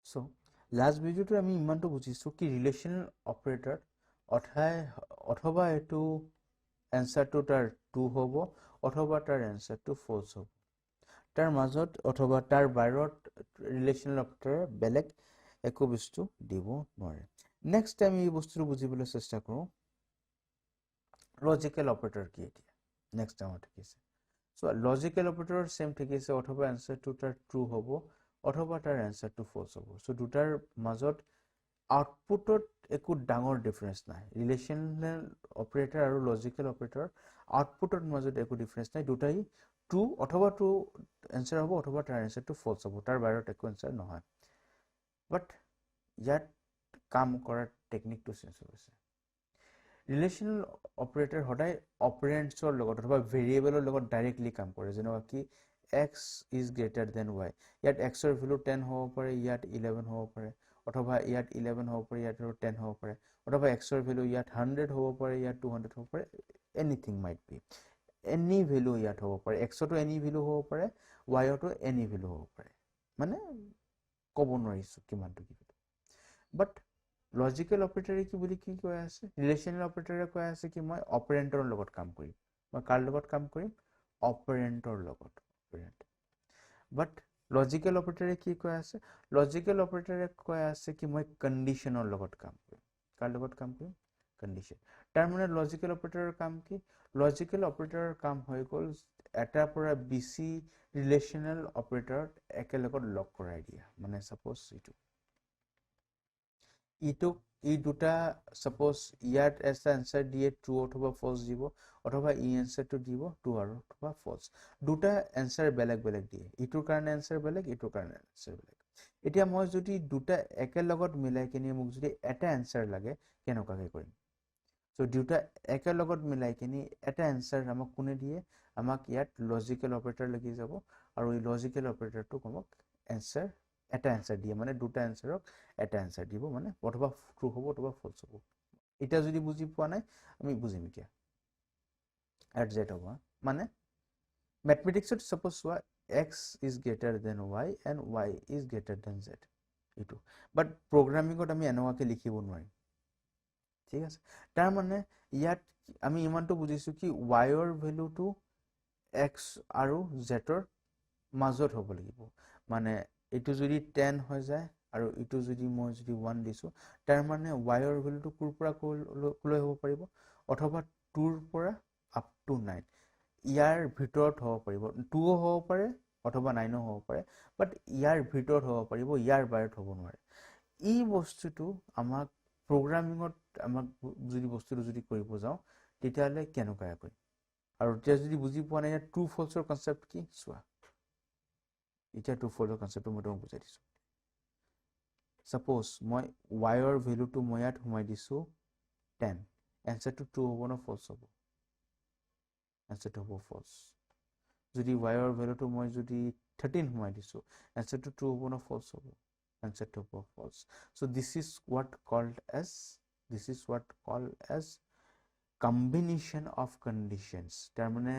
So last ভিডিওটো আমি ইমানটো বুজিছোঁ কি ৰিলেশ্যনেল অপাৰেটৰ অথবা এইটো এনচাৰটো তাৰ ট্ৰু হ'ব অথবা তাৰ এনচাৰটো ফলছ হ'ব তাৰ মাজত অথবা তাৰ বাহিৰত ৰিলেশ্যনেল অপাৰেটৰে বেলেগ একো বস্তু দিব নোৱাৰে নেক্সট আমি এই বস্তুটো বুজিবলৈ চেষ্টা কৰোঁ লজিকেল অপাৰেটৰ কি এতিয়া নেক্সট আমাৰ থাকিছে চ' লজিকেল অপাৰেটৰ চেম থাকিছে অথবা এনচাৰটো তাৰ ট্ৰু হ'ব অথবা তাৰ এনচাৰটো ফলছ হ'ব চ' দুটাৰ মাজত আউটপুটত একো ডাঙৰ ডিফাৰেঞ্চ নাই ৰিলেশ্যনেল অপাৰেটৰ আৰু লজিকেল অপাৰেটৰ আউটপুটৰ মাজত একো ডিফাৰেঞ্চ নাই দুটাই ট্ৰু অথবা ট্ৰু এনচাৰ হ'ব অথবা তাৰ এনচাৰটো ফলছ হ'ব তাৰ বাহিৰত একো এনচাৰ নহয় বাট ইয়াত কাম কৰাৰ টেকনিকটো চেঞ্জ হৈ গৈছে ৰিলেশ্যনেল অপাৰেটৰ সদায় অপাৰেণ্টছৰ লগত অথবা ভেৰিয়েবলৰ লগত ডাইৰেক্টলি কাম কৰে যেনেকুৱা কি x is greater then y ইয়াত xৰ ভেলু 10 হ'ব পাৰে ইয়াত 11 হ'ব পাৰে অথবা ইয়াত 11 হ'ব পাৰে ইয়াত 10 হ'ব পাৰে অথবা xৰ ভেলু ইয়াত 100 হ'ব পাৰে ইয়াত 200 হ'ব পাৰে anything might be any value ইয়াত হ'ব পাৰে xতো এনি ভেলু হ'ব পাৰে yতো এনি ভেলু হ'ব পাৰে মানে ক'ব নোৱাৰিছোঁ কিমানটো কি বাট লজিকেল অপাৰেটৰে কি বুলি কি কৈ আছে ৰিলেশ্যনেল অপাৰেটৰে কৈ আছে কি মই অপাৰেণ্টৰ লগত কাম কৰিম মই কাৰ লগত কাম কৰিম অপাৰেণ্টৰ লগত অপাৰেণ্ট বাট লজিকেল অপাৰেটৰে কি কৈ আছে লজিকেল অপাৰেটৰে কৈ আছে কি মই কণ্ডিশ্যনৰ লগত কাম কৰিম কাৰ লগত কাম কৰিম কণ্ডিশ্যন তাৰমানে লজিকেল অপাৰেটৰৰ কাম কি লজিকেল অপাৰেটৰৰ কাম হৈ গ'ল এটাৰ পৰা বেছি ৰিলেশ্যনেল অপাৰেটৰত একেলগত লগ কৰাই দিয়া মানে ছাপ'জ ইটোক ই দুটা সাপোজ ইয়াত এটা এনসার দিয়ে ট্ৰু অথবা ফলস দিব অথবা ই এনসাৰটো দিব ট্ৰু আৰু অথবা ফলস দুটা এনসাৰ বেলেগ বেলেগ দিয়ে ইটোৰ কাৰণে এনসাৰ বেলেগ ইটোৰ কাৰণে এনসার বেলেগ এতিয়া মই যদি দুটা একেলগত মিলাই কিনে মোক যদি এটা এনসার লাগে কেনেকুৱাকৈ কৰিম সো দুটা একেলগত মিলাই কিনে এটা এনসাৰ আমাক কোনে দিয়ে আমাক ইয়াত লজিকেল অপাৰেটৰ লাগি যাব আৰু এই লজিকেল অপাৰেটৰটোক আমাক এনসাৰ এটা এনসাৰ দিয়ে মানে দুটা এনসাৰক এটা এনসাৰ দিব মানে অথবা ট্ৰু হ'ব অথবা ফলস হ'ব এটা যদি বুজি পোৱা নাই আমি বুজিম এতিয়া এট জেড হ'ব মানে ম্যাথমেটিক্সত সাপোজ চোৱা x is greater than y and y is greater than z এইটো বাট প্ৰগ্ৰামিঙত আমি এনেকুৱাকৈ লিখিব নোৱাৰিম ঠিক আছে তাৰ মানে ইয়াত আমি ইমানটো বুজিছো কি y ৰ ভ্যালুটো x আৰু z ৰ মাজত হ'ব লাগিব মানে এইটো যদি 10 হৈ যায় আৰু ইটো যদি মই যদি 1 দিছো তাৰ মানে y ৰ ভ্যালুটো কোৰ পৰা কলৈ হ'ব পাৰিব অথবা 2 ৰ পৰা আপ টু 9 ইয়াৰ ভিতৰত হ'ব পাৰিব 2 হ'ব পাৰে অথবা 9 হ'ব পাৰে বাট ইয়াৰ ভিতৰত হ'ব পাৰিব ইয়াৰ বাহিৰত হ'ব নোৱাৰে এই বস্তুটো আমাক প্ৰগ্ৰামিঙত আমাক যদি বস্তুটো যদি কৰিব যাও তেতিয়ালে কেনেকৈ কৰিম আৰু এতিয়া যদি বুজি পোৱা নাই ট্ৰু ফলছৰ কনসেপ্ট কি চোৱা এতিয়া ট্ৰু ফলছৰ কনসেপ্টটো মই তোমাক বুজাই দিছো সাপোজ মই y ৰ ভ্যালুটো মই ইয়াত সোমাই দিছো 10 এনসাৰটো ট্ৰু হ'ব না ফলছ হ'ব এনসাৰটো হ'ব ফলছ যদি y ৰ ভ্যালুটো মই যদি 13 সোমাই দিছো এনসাৰটো ট্ৰু হ'ব না ফলছ হ'ব এনসারটো হ'ব false so this is what called as combination of conditions তাৰ মানে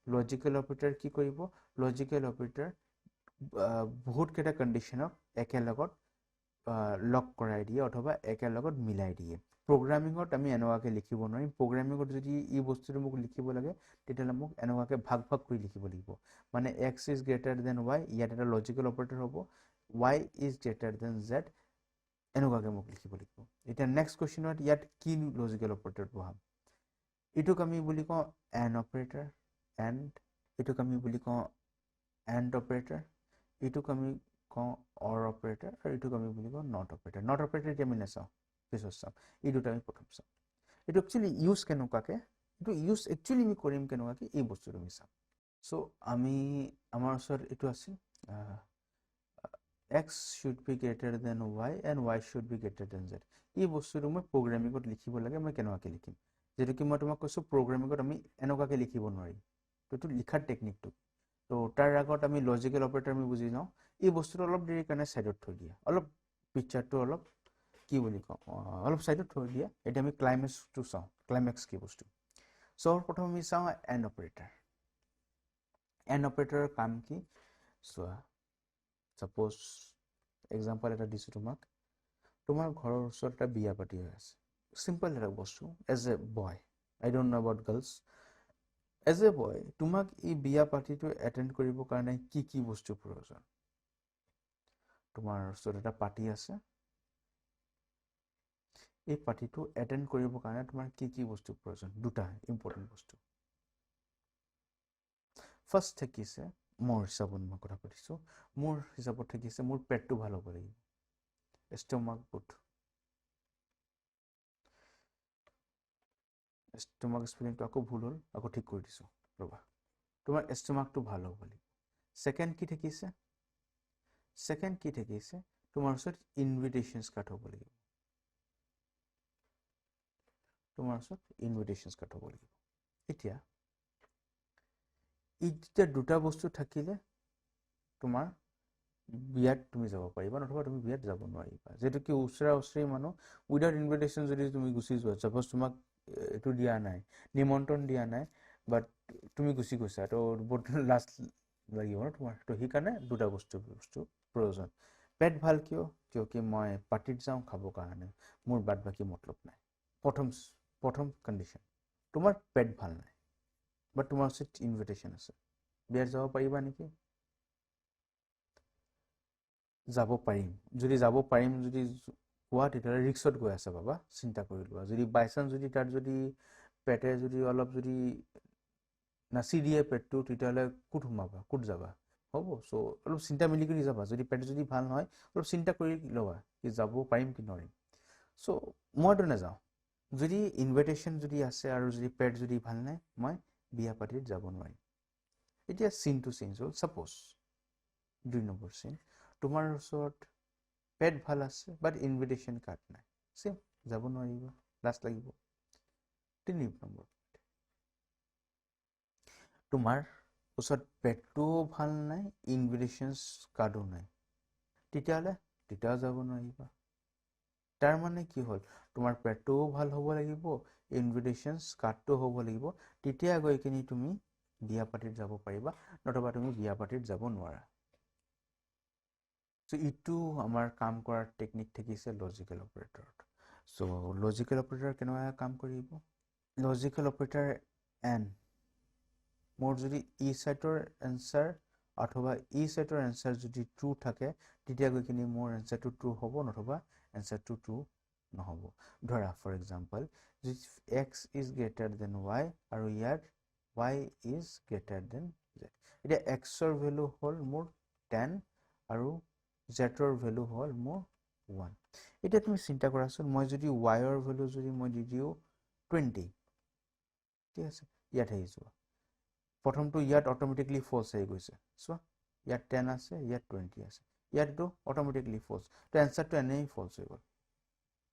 লজিকেল অপাৰেটৰ কি কৰিব লজিকেল অপাৰেটৰ বহুত কেইটা কন্ডিশনক একেলগত লক কৰাই দিয়ে অথবা একেলগত মিলাই দিয়ে প্ৰগ্ৰামিঙত আমি এনেকুৱাকৈ লিখিব নোৱাৰিম প্ৰগ্ৰামিঙত যদি এই বস্তুটো মোক লিখিব লাগে তেতিয়ালে মোক এনেকুৱাকৈ ভাগ ভাগ কৰি লিখিব লাগিব মানে x is greater than y ইয়াত এটা লজিকেল অপাৰেটৰ হ'ব y is greater than z এনেকুৱাকৈ মোক লিখিব লাগিব এটা নেক্সট কোৱেশ্চনত ইয়াত কি লজিকেল অপাৰেটৰ বহাম ইটোক আমি বুলি কওঁ এণ্ড অপাৰেটৰ এণ্ড ইটোক আমি বুলি কওঁ এণ্ড অপাৰেটৰ ইটোক আমি কওঁ অৰ অপাৰেটৰ আৰু ইটোক আমি বুলি কওঁ নট অপাৰেটৰ এতিয়া আমি নাচাওঁ পিছত চাম এই দুটা আমি প্ৰথম চাম এইটো একচুৱেলি ইউজ কেনেকুৱাকৈ এইটো ইউজ একচুৱেলি আমি কৰিম কেনেকুৱাকৈ এই বস্তুটো আমি চাম চ' আমি আমাৰ ওচৰত এইটো আছে x should be greater than y and y should be greater than z এই বস্তুটো মই প্ৰগ্ৰামিঙত লিখিব লাগে মই কেনেকুৱাকৈ লিখিম যেটো কি মই তোমাক কৈছো প্ৰগ্ৰামিঙত আমি এনেকুৱাকৈ লিখিব নোৱাৰিম এইটো লিখাৰ টেকনিকটো তো তাৰ আগত আমি লজিকেল অপাৰেটৰ আমি বুজি যাওঁ এই বস্তুটো অলপ দেৰি কাৰণে সাইডত থৈ দিয়া অলপ পিকচাৰটো অলপ কি বুলি কওঁ অলপ সাইডত থৈ দিয়া এটা আমি ক্লাইমেক্সটো চাওঁ ক্লাইমেক্স কি বস্তু সো প্ৰথম আমি চাওঁ এণ্ড অপাৰেটৰৰ কাম কি চোৱা সাপোজ এক্সাম্পল এটা দিছোঁ তোমাক, তোমাৰ ঘৰৰ ওচৰত এটা বিয়া পাতি হৈ আছে, চিম্পল এটা বস্তু, as a boy, I don't know' about girls, as a boy তোমাক এই বিয়া পাৰ্টিটো এটেণ্ড কৰিবৰ কাৰণে কি কি বস্তুৰ প্ৰয়োজন? তোমাৰ ওচৰত এটা পাৰ্টি আছে, এই পাৰ্টিটো এটেণ্ড কৰিবৰ কাৰণে তোমাৰ কি কি বস্তুৰ প্ৰয়োজন? দুটা ইম্পৰ্টেণ্ট বস্তু। ফাৰ্ষ্ট থাকিছে, মোৰ হিচাপত মই কথা পাতিছোঁ, মোৰ হিচাপত থাকিছে মোৰ পেটটো ভাল হ'ব লাগিব, ষ্টমাক গুড, ষ্টমাক স্পেলিংটো আকৌ ভুল হ'ল, আকৌ ঠিক কৰি দিছোঁ ৰ'বা, তোমাৰ ষ্টমাকটো ভাল হ'ব লাগিব। ছেকেণ্ড কি থাকিছে? ছেকেণ্ড কি থাকিছে, তোমাৰ ওচৰত ইনভিটেশ্যনছ কাৰ্ড হ'ব লাগিব, তোমাৰ ওচৰত ইনভিটেশ্যনছ কাৰ্ড হ'ব লাগিব। এতিয়া এই দুটা বস্তু থাকিলে তোমাৰ বিয়াত তুমি যাব পাৰিবা, নতুবা তুমি বিয়াত যাব নোৱাৰিবা। যিহেতু কি ওচৰা ওচৰি মানুহ, উইদাউট ইনভিটেশ্যন যদি তুমি গুচি যোৱা, ছাপ'জ তোমাক এইটো দিয়া নাই, নিমন্ত্ৰণ দিয়া নাই, বাট তুমি গুচি গৈছা, তো বহুত লাজ লাগিব ন তোমাৰ, তো সেইকাৰণে দুটা বস্তু প্ৰয়োজন। পেট ভাল কিয়? কিয় কি মই পাৰ্টিত যাওঁ খাবৰ কাৰণে, মোৰ বাদ বাকী মতলব নাই। প্ৰথম কণ্ডিশ্যন, তোমাৰ পেট ভাল নাই, বাট তোমাৰ ওচৰত ইনভিটেশ্যন আছে, বিয়াত যাব পাৰিবা নেকি? যাব পাৰিম। যদি যাব পাৰিম যদি কোৱা, তেতিয়াহ'লে ৰিক্সত গৈ আছে বাবা, চিন্তা কৰি লোৱা। যদি বাইচান্স যদি তাত যদি পেটে যদি অলপ যদি নাচি দিয়ে পেটটো, তেতিয়াহ'লে ক'ত সোমাবা, ক'ত যাবা? হ'ব, চ' অলপ চিন্তা মিলি কৰি যাবা। যদি পেট যদি ভাল নহয়, অলপ চিন্তা কৰি ল'বা কি যাব পাৰিম কি নোৱাৰিম। চ' মইতো নাযাওঁ। যদি ইনভিটেশ্যন যদি আছে আৰু যদি পেট যদি ভাল নাই, মই বিয়া পাৰ্টিত যাব নোৱাৰিম। এতিয়া চিনটো চেঞ্জ হ'ল, ছাপ'জ 2 নম্বৰ চিন, তোমাৰ ওচৰত পেট ভাল আছে বাট ইনভিটেশ্যন কাৰ্ড নাই, চেম, যাব নোৱাৰিবা, লাজ লাগিব। 3 নম্বৰ, তোমাৰ ওচৰত পেটটোও ভাল নাই, ইনভিটেশ্যনছ কাৰ্ডো নাই, তেতিয়াও যাব নোৱাৰিবা। তাৰ মানে কি হ'ল, তোমাৰ পেটটোও ভাল হ'ব লাগিব, ইনভিটেশ্যনছ কাৰ্ডটো হ'ব লাগিব, তেতিয়া গৈ কিনি তুমি বিয়া পাৰ্টিত যাব পাৰিবা, নতুবা তুমি বিয়া পাৰ্টিত যাব নোৱাৰা। চ' ইটো আমাৰ কাম কৰাৰ টেকনিক থাকিছে লজিকেল অপাৰেটৰত। চ' লজিকেল অপাৰেটৰ কেনেকুৱা কাম কৰিব? লজিকেল অপাৰেটৰ এন, মোৰ যদি ই ছেটৰ এনচাৰ অথবা ই ছেটৰ এনচাৰ যদি ট্ৰু থাকে, তেতিয়া গৈ কিনি মোৰ এনচাৰটো ট্ৰু হ'ব, নতুবা এনচাৰটো ট্ৰু নহ'ব। ধৰা for example, X is greater than Y আৰু ইয়াত Y is greater than Z. এতিয়া এক্সৰ ভেলু হ'ল মোৰ 10 আৰু জেডৰ ভেলু হ'ল মোৰ 1। এতিয়া তুমি চিন্তা কৰাচোন, মই যদি ৱাইৰ ভেলু যদি মই দি দিওঁ 20, ঠিক আছে, ইয়াত আহি যোৱা, প্ৰথমটো ইয়াত অট'মেটিকলি ফল্ছ আহি গৈছে, চোৱা ইয়াত 10 আছে, ইয়াত 20 আছে, ইয়াততো অট'মেটিকলি ফল্ছ, তো এনচাৰটো এনেই ফল্ছ হৈ গ'ল,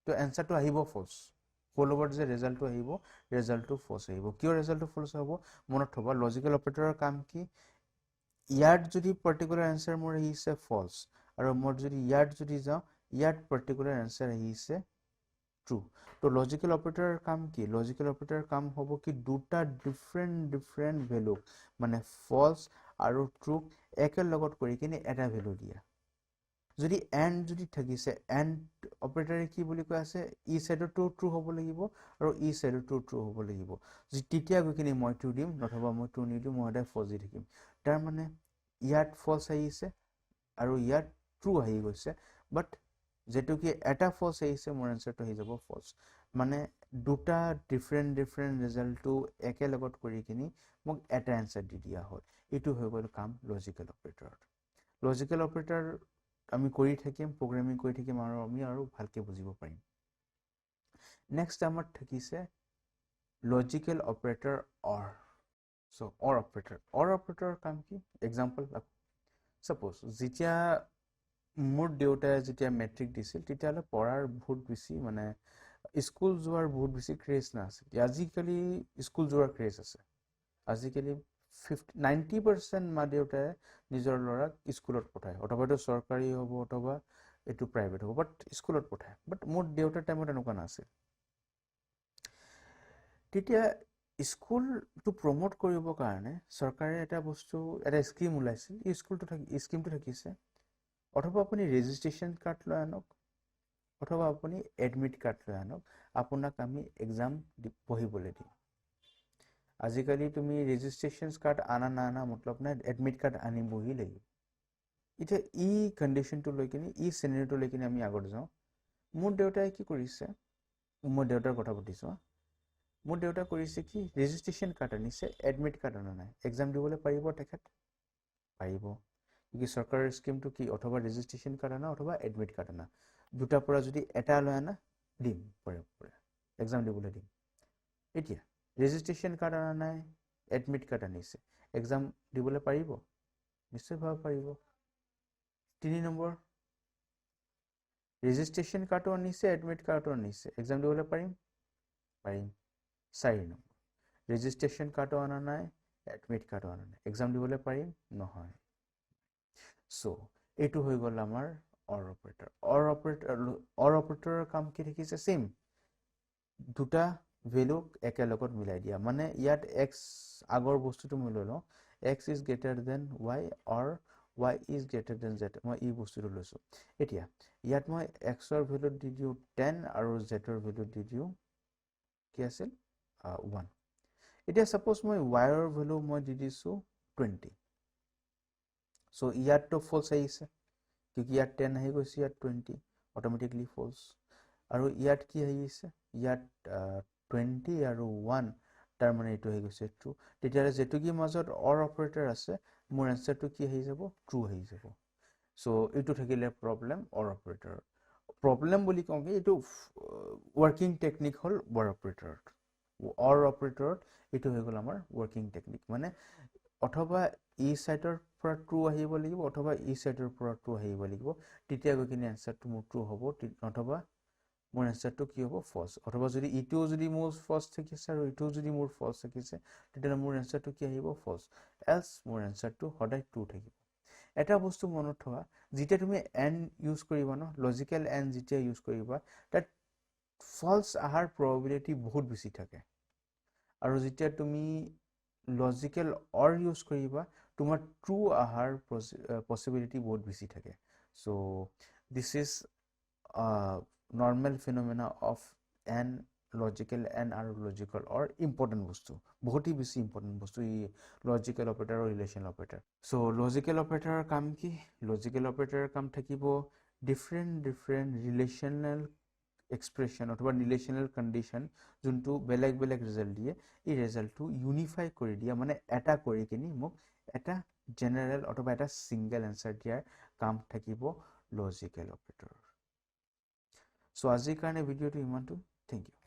তো এনচাৰটো আহিব ফল্ছ, হোল ওভাৰ যে ৰিজাল্টটো আহিব, ৰিজাল্টটো ফল্ছ আহিব। কিয় ৰিজাল্টটো ফল্ছ হ'ব? মনত থ'বা, লজিকেল অপাৰেটৰৰ কাম কি, ইয়াত যদি পাৰ্টিকুলাৰ এনচাৰ মোৰ আহিছে ফল্ছ, আৰু মই যদি ইয়াত যদি যাওঁ, ইয়াত পাৰ্টিকুলাৰ এনচাৰ আহিছে ট্ৰু, তো লজিকেল অপাৰেটৰৰ কাম কি? লজিকেল অপাৰেটৰৰ কাম হ'ব কি, দুটা ডিফাৰেণ্ট ভেলু মানে ফল্ছ আৰু ট্ৰুক একেলগত কৰি কিনে এটা ভেলু দিয়া। যদি এণ্ড যদি থাকিছে, এণ্ড অপাৰেটৰে কি বুলি কৈ আছে, ই ছাইডতো ট্ৰু হ'ব লাগিব আৰু ই ছাইডতো ট্ৰু হ'ব লাগিব। তেতিয়া গৈ কিনে মই ট্ৰু দিম, নথবা মই ট্ৰু নিদিওঁ, মই সদায় ফল্ছ দি থাকিম। তাৰমানে ইয়াত ফল্ছ আহিছে আৰু ইয়াত ট্ৰু আহি গৈছে, বাট যিটো কি এটা ফল্ছ আহিছে, মোৰ এনচাৰটো আহি যাব ফল্ছ। মানে দুটা ডিফাৰেণ্ট ৰিজাল্টটো একেলগত কৰি কিনি মোক এটা এনচাৰ দি দিয়া হ'ল। এইটো হৈ গ'ল কাম লজিকেল অপাৰেটৰত। লজিকেল অপাৰেটৰ আমি কৰি থাকিম, প্ৰগ্ৰেমিং কৰি থাকিম, আৰু আমি আৰু ভালকৈ বুজিব পাৰিম। নেক্সট আমাৰ থাকিছে লজিকেল অপাৰেটৰ অৰ। চ' অৰ অপাৰেটৰৰ কাম কি? এক্সাম্পল, ছাপ'জ যেতিয়া মোৰ দেউতাই যেতিয়া মেট্ৰিক দিছিল, তেতিয়াহ'লে পঢ়াৰ বহুত বেছি মানে স্কুল যোৱাৰ বহুত বেছি ক্ৰেজ নাছিল। আজিকালি স্কুল যোৱাৰ ক্ৰেজ আছে। আজিকালি 90% মা দেউতাই নিজৰ ল'ৰাক স্কুলত পঠায়, অথবা এইটো চৰকাৰী হ'ব অথবা এইটো প্ৰাইভেট হ'ব, বাট স্কুলত পঠায়। বাট মোৰ দেউতাৰ টাইমত এনেকুৱা নাছিল। তেতিয়া স্কুলটো প্ৰমোট কৰিবৰ কাৰণে চৰকাৰে এটা স্কিম ওলাইছিল। এই স্কিমটো থাকিছে অথবা আপুনি ৰেজিষ্ট্ৰেশ্যন কাৰ্ড লৈ আনক, অথবা আপুনি এডমিট কাৰ্ড লৈ আনক, আপোনাক আমি এক্সাম পঢ়িবলৈ দিম। আজিকালি তুমি ৰেজিষ্ট্ৰেশ্যন কাৰ্ড আনা নানা মতলব নাই, এডমিট কাৰ্ড আনিবহি লাগিব। এতিয়া ই কণ্ডিশ্যনটো লৈ কিনে, ই চিনেৰিঅ'টো লৈ কিনে আমি আগত যাওঁ। মোৰ দেউতাই কি কৰিছে, মই দেউতাৰ কথা পাতিছোঁ। মোৰ দেউতা কৰিছে কি, ৰেজিষ্ট্ৰেশ্যন কাৰ্ড আনিছে, এডমিট কাৰ্ড অনা নাই। এক্সাম দিবলৈ পাৰিব তেখেত? পাৰিব। কি চৰকাৰৰ স্কিমটো কি, অথবা ৰেজিষ্ট্ৰেশ্যন কাৰ্ড আনা অথবা এডমিট কাৰ্ড আনা, দুটাৰ পৰা যদি এটা লৈ আনা দিম, পাৰে এক্সাম দিবলৈ দিম। এতিয়া ৰেজিষ্ট্ৰেশ্যন কাৰ্ড অনা নাই, এডমিট কাৰ্ড আনিছে, এক্সাম দিবলৈ পাৰিব? নিশ্চয়ভাৱে পাৰিব। 3 নম্বৰ, ৰেজিষ্ট্ৰেশ্যন কাৰ্ডো আনিছে, এডমিট কাৰ্ডো আনিছে, এক্সাম দিবলৈ পাৰিম? পাৰিম। 4 নম্বৰ, ৰেজিষ্ট্ৰেশ্যন কাৰ্ডো অনা নাই, এডমিট কাৰ্ডো অনা নাই, এক্সাম দিবলৈ পাৰিম? নহয়। চ' এইটো হৈ গ'ল আমাৰ অৰ অপাৰেটৰ। অৰ অপাৰেটৰৰ কাম কি থাকিছে, চেম, দুটা ভেলুক একেলগত মিলাই দিয়া। মানে ইয়াত এক্স আগৰ বস্তুটো মই লৈ লওঁ, X is greater than Y or Y is greater than Z, মই এই বস্তুটো লৈছোঁ। এতিয়া ইয়াত মই এক্সৰ ভেলুত দি দিওঁ 10 আৰু জেডৰ ভেলুত দি দিওঁ কি আছিল 1। এতিয়া ছাপ'জ মই ৱাইৰ ভেলু মই দি দিছোঁ 20। চ' ইয়াততো ফলছ আহিছে, কিয় ইয়াত 10 আহি গৈছে, ইয়াত 20, অট'মেটিকলি ফলছ। আৰু ইয়াত কি আহিছে, ইয়াত 20 আৰু 1, তাৰমানে এইটো আহি গৈছে ট্ৰু। তেতিয়াহ'লে যেটুকি মাজত অৰ অপাৰেটৰ আছে, মোৰ এনচাৰটো কি আহি যাব, ট্ৰু আহি যাব। চ' এইটো থাকিলে প্ৰব্লেম অৰ অপাৰেটৰৰ। প্ৰব্লেম বুলি কওঁ কি, এইটো ৱৰ্কিং টেকনিক হ'ল অৰ অপাৰেটৰত। অৰ অপাৰেটৰত এইটো হৈ গ'ল আমাৰ ৱৰ্কিং টেকনিক। মানে অথবা ই চাইডৰ পৰা ট্ৰু আহিব লাগিব, অথবা ই চাইডৰ পৰা ট্ৰু আহিব লাগিব, তেতিয়া গৈ কিনে এনচাৰটো মোৰ ট্ৰু হ'ব, অথবা মোৰ এনচাৰটো কি হ'ব, ফলছ। অথবা যদি ইটোও যদি মোৰ ফলছ থাকিছে আৰু ইটোও যদি মোৰ ফলছ থাকিছে, তেতিয়াহ'লে মোৰ এনচাৰটো কি আহিব, ফলছ। এলছ মোৰ এনচাৰটো সদায় ট্ৰু থাকিব। এটা বস্তু মনত থোৱা, যেতিয়া তুমি এন ইউজ কৰিবা ন, লজিকেল এন যেতিয়া ইউজ কৰিবা, তাত ফলছ অহাৰ প্ৰবেবিলিটি বহুত বেছি থাকে। আৰু যেতিয়া তুমি লজিকেল অৰ ইউজ কৰিবা, তোমাৰ ট্ৰু অহাৰ পচিবিলিটি বহুত বেছি থাকে। So' this is normal phenomena of AND, logical AND আৰু লজিকেল অৰ ইম্পৰ্টেণ্ট বস্তু, বহুতেই বেছি ইম্পৰ্টেণ্ট বস্তু ই লজিকেল অপাৰেটৰ আৰু ৰিলেশ্যন অপাৰেটৰ। চ' লজিকেল অপাৰেটৰৰ কাম কি, লজিকেল অপাৰেটৰৰ কাম থাকিব ডিফাৰেণ্ট ৰিলেশ্যনেল এক্সপ্ৰেশ্যন অথবা ৰিলেশ্যনেল কণ্ডিশ্যন, যোনটো বেলেগ বেলেগ ৰিজাল্ট দিয়ে, এই ৰিজাল্টটো ইউনিফাই কৰি দিয়া, মানে এটা কৰি কিনি মোক এটা জেনেৰেল অথবা এটা ছিংগল এনচাৰ দিয়াৰ কাম থাকিব লজিকেল অপাৰেটৰৰ। চ' আজিৰ কাৰণে ভিডিঅ'টো ইমানটো, থেংক ইউ।